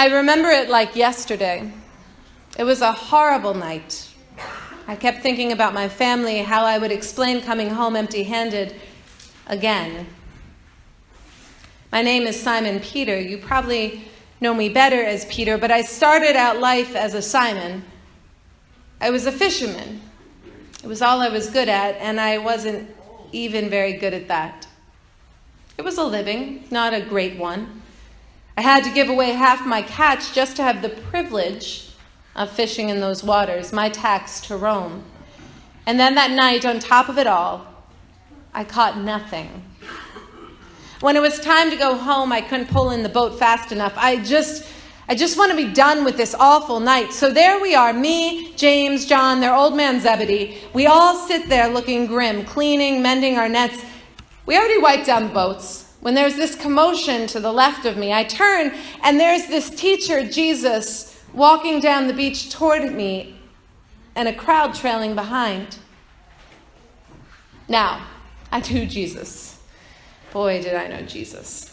I remember it like yesterday. It was a horrible night. I kept thinking about my family, how I would explain coming home empty-handed again. My name is Simon Peter. You probably know me better as Peter, but I started out life as a Simon. I was a fisherman. It was all I was good at, and I wasn't even very good at that. It was a living, not a great one. I had to give away half my catch just to have the privilege of fishing in those waters, my tax to Rome. And then that night, on top of it all, I caught nothing. When it was time to go home, I couldn't pull in the boat fast enough. I just want to be done with this awful night. So there we are, me, James, John, their old man Zebedee. We all sit there looking grim, cleaning, mending our nets. We already wiped down the boats. When there's this commotion to the left of me, I turn, and there's this teacher, Jesus, walking down the beach toward me, and a crowd trailing behind. Now, I knew Jesus. Boy, did I know Jesus.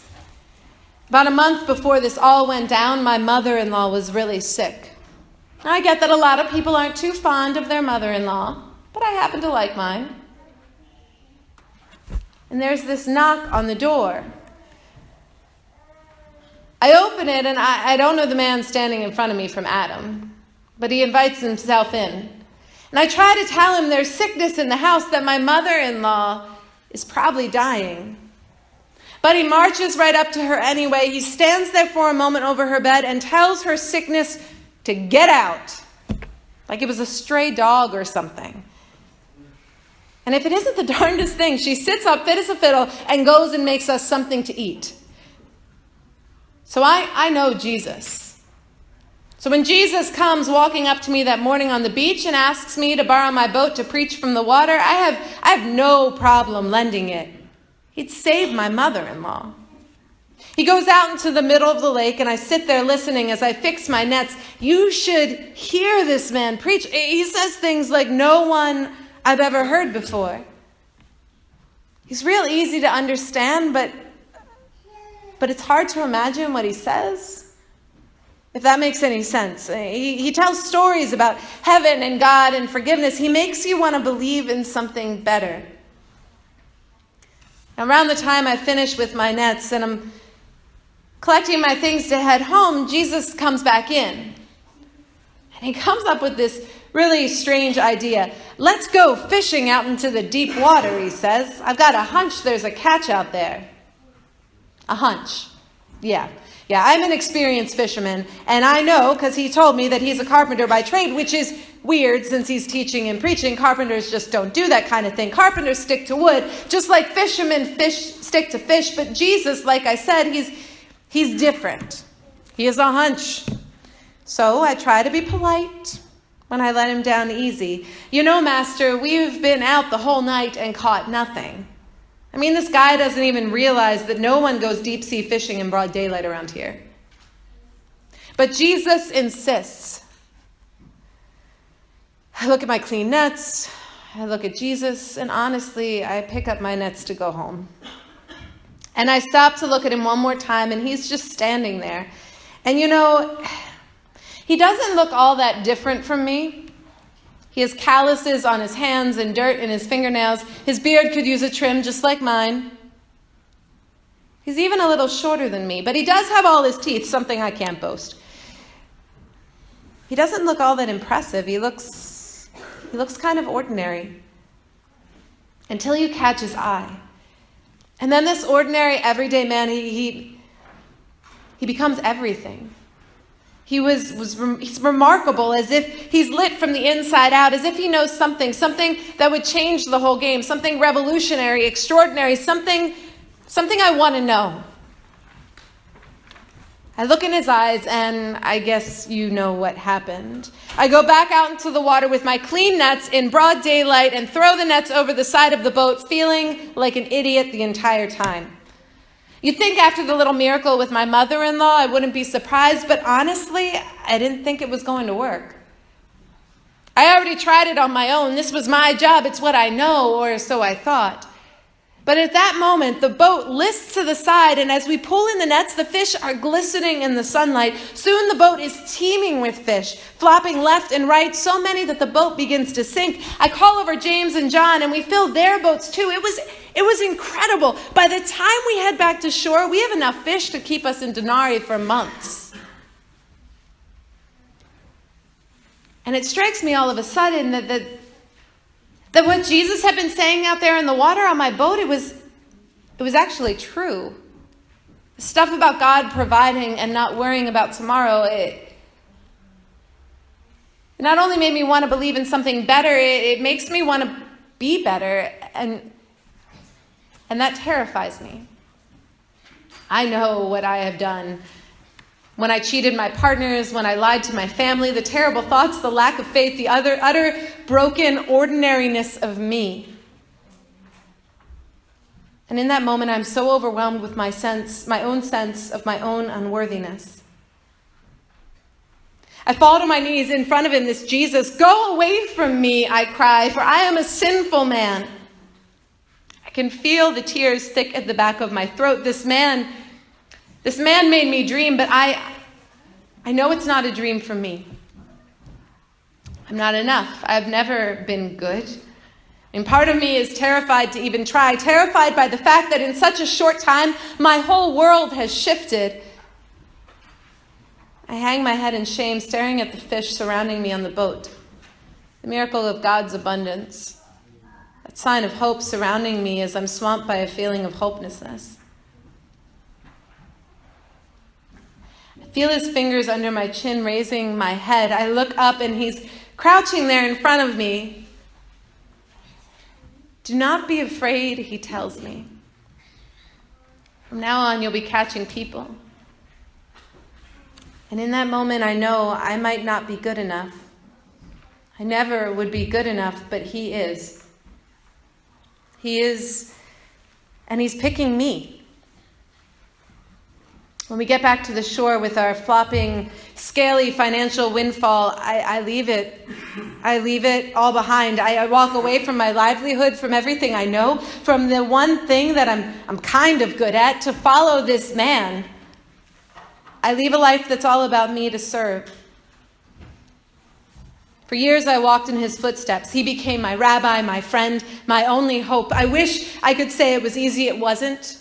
About a month before this all went down, my mother-in-law was really sick. I get that a lot of people aren't too fond of their mother-in-law, but I happen to like mine. And there's this knock on the door. I open it, and I don't know the man standing in front of me from Adam, but he invites himself in. And I try to tell him there's sickness in the house, that my mother-in-law is probably dying. But he marches right up to her anyway. He stands there for a moment over her bed and tells her sickness to get out, like it was a stray dog or something. And if it isn't the darndest thing, she sits up, fit as a fiddle, and goes and makes us something to eat. So I know Jesus. So when Jesus comes walking up to me that morning on the beach and asks me to borrow my boat to preach from the water, I have no problem lending it. He'd save my mother-in-law. He goes out into the middle of the lake, and I sit there listening as I fix my nets. You should hear this man preach. He says things like no one I've ever heard before. He's real easy to understand, but it's hard to imagine what he says, if that makes any sense. He tells stories about heaven and God and forgiveness. He makes you want to believe in something better. Around the time I finish with my nets and I'm collecting my things to head home, Jesus comes back in. And he comes up with this really strange idea. Let's go fishing out into the deep water, he says. I've got a hunch there's a catch out there. A hunch. Yeah, I'm an experienced fisherman, and I know because he told me that he's a carpenter by trade, which is weird since he's teaching and preaching. Carpenters just don't do that kind of thing. Carpenters stick to wood, just like fishermen stick to fish. But Jesus, like I said, he's different. He has a hunch. So I try to be polite when I let him down easy. You know, Master, we've been out the whole night and caught nothing. I mean, this guy doesn't even realize that no one goes deep-sea fishing in broad daylight around here. But Jesus insists. I look at my clean nets, I look at Jesus, and honestly, I pick up my nets to go home. And I stop to look at him one more time, and he's just standing there. And you know, he doesn't look all that different from me. He has calluses on his hands and dirt in his fingernails. His beard could use a trim just like mine. He's even a little shorter than me, but he does have all his teeth, something I can't boast. He doesn't look all that impressive. He looks kind of ordinary until you catch his eye. And then this ordinary, everyday man, he becomes everything. He's remarkable, as if he's lit from the inside out, as if he knows something that would change the whole game, something revolutionary, extraordinary, something I want to know. I look in his eyes, and I guess you know what happened. I go back out into the water with my clean nets in broad daylight and throw the nets over the side of the boat, feeling like an idiot the entire time. You'd think after the little miracle with my mother-in-law, I wouldn't be surprised, but honestly, I didn't think it was going to work. I already tried it on my own. This was my job. It's what I know, or so I thought. But at that moment, the boat lists to the side, and as we pull in the nets, the fish are glistening in the sunlight. Soon the boat is teeming with fish, flopping left and right, so many that the boat begins to sink. I call over James and John, and we fill their boats too. It was incredible. By the time we head back to shore, we have enough fish to keep us in Denari for months. And it strikes me all of a sudden that what Jesus had been saying out there in the water on my boat, it was actually true. The stuff about God providing and not worrying about tomorrow, it not only made me want to believe in something better, it makes me want to be better, and that terrifies me. I know what I have done. When I cheated my partners, when I lied to my family, the terrible thoughts, the lack of faith, the utter broken ordinariness of me. And in that moment, I'm so overwhelmed with my own sense of my own unworthiness. I fall to my knees in front of him, this Jesus. Go away from me, I cry, for I am a sinful man. I can feel the tears thick at the back of my throat. This man made me dream, but I know it's not a dream for me. I'm not enough. I've never been good. And part of me is terrified to even try, terrified by the fact that in such a short time, my whole world has shifted. I hang my head in shame, staring at the fish surrounding me on the boat. The miracle of God's abundance. That sign of hope surrounding me as I'm swamped by a feeling of hopelessness. I feel his fingers under my chin, raising my head. I look up and he's crouching there in front of me. Do not be afraid, he tells me. From now on, you'll be catching people. And in that moment, I know I might not be good enough. I never would be good enough, but he is. He is, and he's picking me. When we get back to the shore with our flopping, scaly financial windfall, I leave it. I leave it all behind. I walk away from my livelihood, from everything I know, from the one thing that I'm kind of good at, to follow this man. I leave a life that's all about me to serve. For years I walked in his footsteps. He became my rabbi, my friend, my only hope. I wish I could say it was easy. It wasn't.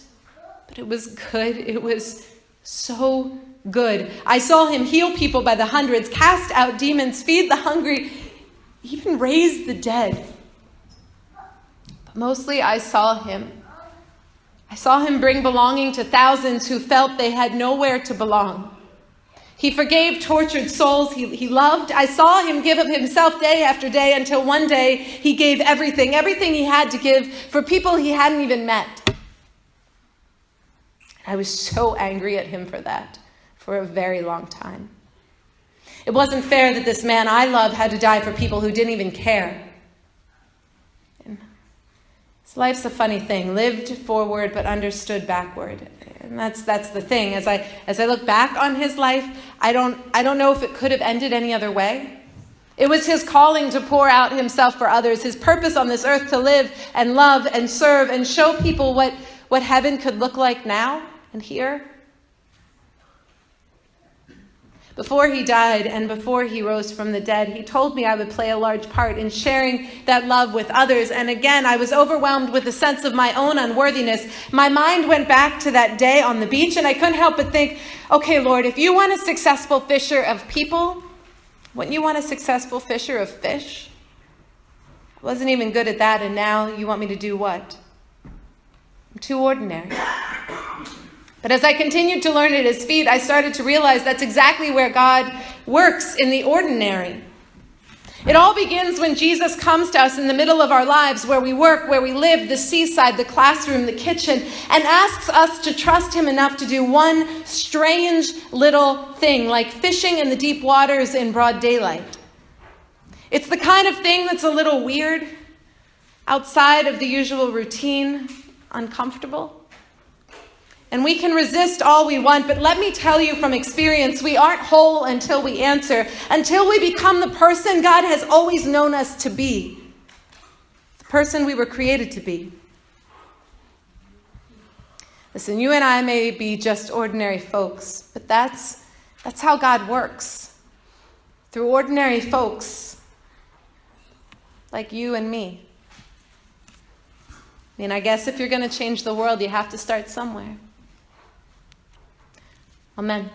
But it was good. It was so good. I saw him heal people by the hundreds, cast out demons, feed the hungry, even raise the dead. But mostly I saw him. I saw him bring belonging to thousands who felt they had nowhere to belong. He forgave tortured souls he loved. I saw him give of himself day after day until one day he gave everything he had to give for people he hadn't even met. I was so angry at him for that for a very long time. It wasn't fair that this man I love had to die for people who didn't even care. And life's a funny thing, lived forward but understood backward. And that's the thing. As I look back on his life, I don't know if it could have ended any other way. It was his calling to pour out himself for others, his purpose on this earth to live and love and serve and show people what heaven could look like now and here. Before he died and before he rose from the dead, he told me I would play a large part in sharing that love with others. And again, I was overwhelmed with a sense of my own unworthiness. My mind went back to that day on the beach, and I couldn't help but think, okay, Lord, if you want a successful fisher of people, wouldn't you want a successful fisher of fish? I wasn't even good at that, and now you want me to do what? I'm too ordinary. But as I continued to learn at his feet, I started to realize that's exactly where God works, in the ordinary. It all begins when Jesus comes to us in the middle of our lives, where we work, where we live, the seaside, the classroom, the kitchen, and asks us to trust him enough to do one strange little thing, like fishing in the deep waters in broad daylight. It's the kind of thing that's a little weird, outside of the usual routine, uncomfortable. And we can resist all we want, but let me tell you from experience, we aren't whole until we answer, until we become the person God has always known us to be, the person we were created to be. Listen, you and I may be just ordinary folks, but that's how God works. Through ordinary folks like you and me. I mean, I guess if you're going to change the world, you have to start somewhere. Amen.